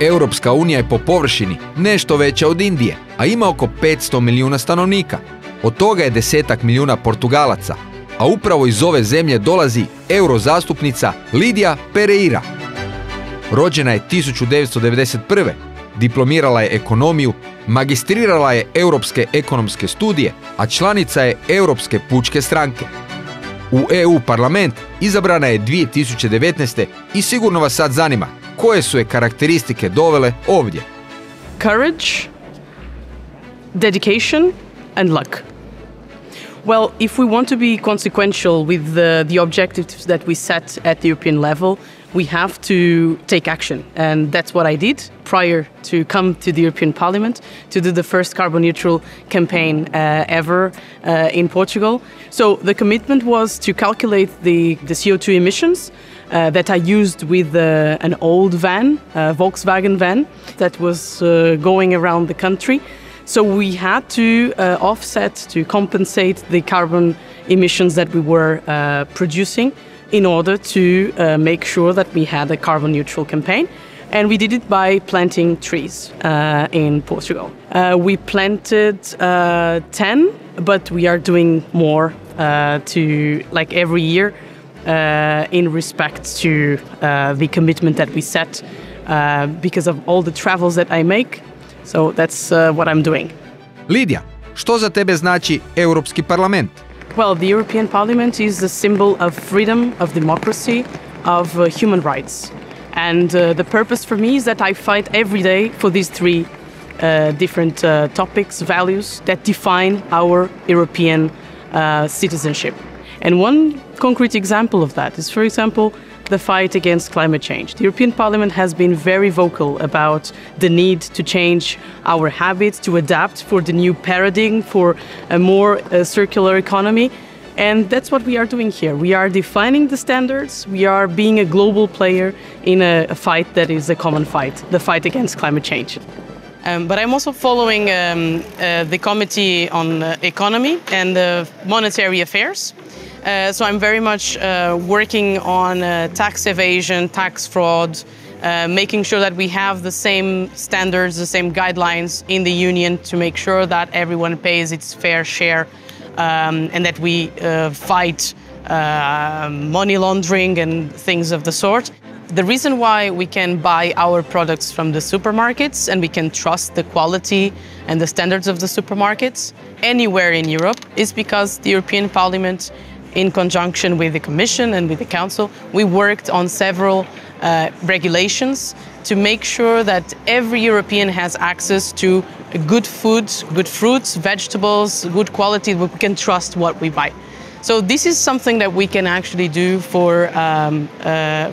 Europska unija je po površini nešto veća od Indije, a ima oko 500 milijuna stanovnika. Od toga je desetak milijuna Portugalaca, a upravo iz ove zemlje dolazi eurozastupnica Lidia Pereira. Rođena je 1991. Diplomirala je ekonomiju, magistrirala je europske ekonomske studije, a članica je Europske pučke stranke. U EU parlament izabrana je 2019. i sigurno vas sad zanima koje su je karakteristike dovele ovdje. Courage, dedication and luck. Well, if we want to be consequential with the objectives that we set at the European level, we have to take action. And that's what I did prior to come to the European Parliament to do the first carbon neutral campaign ever in Portugal. So the commitment was to calculate the CO2 emissions that I used with an old van, a Volkswagen van, that was going around the country. So we had to offset, to compensate the carbon emissions that we were producing in order to make sure that we had a carbon neutral campaign. And we did it by planting trees in Portugal. We planted 10, but we are doing more to, like every year, in respect to the commitment that we set because of all the travels that I make. So that's what I'm doing. Lidia, što za tebe znači Europski parlament? Well, the European Parliament is a symbol of freedom, of democracy, of human rights. And the purpose for me is that I fight every day for these three different topics, values that define our European citizenship. And one concrete example of that is, for example, the fight against climate change. The European Parliament has been very vocal about the need to change our habits, to adapt for the new paradigm, for a more circular economy. And that's what we are doing here. We are defining the standards. We are being a global player in a fight that is a common fight, the fight against climate change. But I'm also following the Committee on Economy and Monetary Affairs. So I'm very much working on tax evasion, tax fraud, making sure that we have the same standards, the same guidelines in the Union to make sure that everyone pays its fair share and that we fight money laundering and things of the sort. The reason why we can buy our products from the supermarkets and we can trust the quality and the standards of the supermarkets anywhere in Europe is because the European Parliament, in conjunction with the Commission and with the Council, we worked on several regulations to make sure that every European has access to good food, good fruits, vegetables, good quality, we can trust what we buy. So this is something that we can actually do for,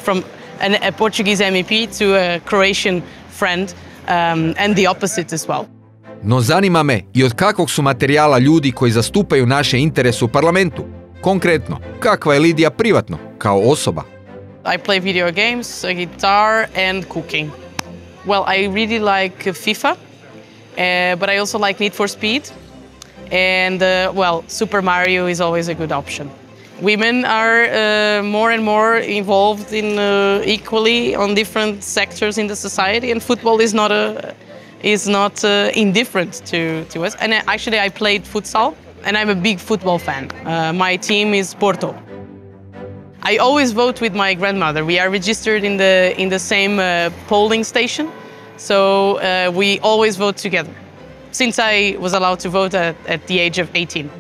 from a Portuguese MEP to a Croatian friend, and the opposite as well. No zanima me i od kakvog su materijala ljudi koji zastupaju naše interese u parlamentu. Konkretno, kakva je Lidia privatno, kao osoba? I play video games, guitar and cooking. Well, I really like FIFA, but I also like Need for Speed. And, well, Super Mario is always a good option. Women are more and more involved in equally on different sectors in the society, and football is not indifferent to us. And actually, I played futsal, and I'm a big football fan. My team is Porto. I always vote with my grandmother. We are registered in the same polling station, so we always vote together. Since I was allowed to vote at the age of 18.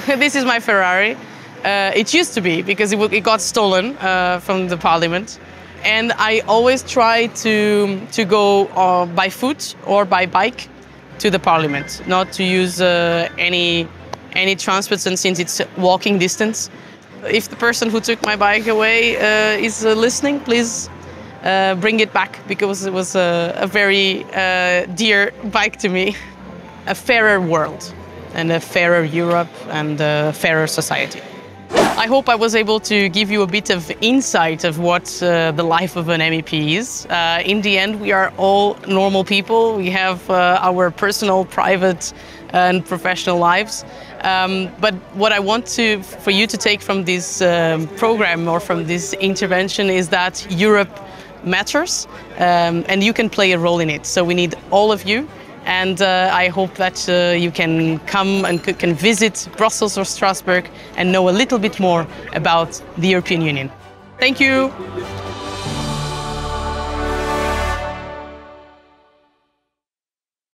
This is my Ferrari. It used to be because it got stolen from the parliament, and I always try to go by foot or by bike to the parliament, not to use any transports, and since it's walking distance. If the person who took my bike away is listening, please bring it back, because it was a very dear bike to me. A fairer world and a fairer Europe and a fairer society. I hope I was able to give you a bit of insight of what the life of an MEP is. In the end, we are all normal people. We have our personal, private and professional lives. But what I want for you to take from this program or from this intervention is that Europe matters, and you can play a role in it. So we need all of you, and I hope that you can come and can visit Brussels or Strasbourg and know a little bit more about the European Union. Thank you!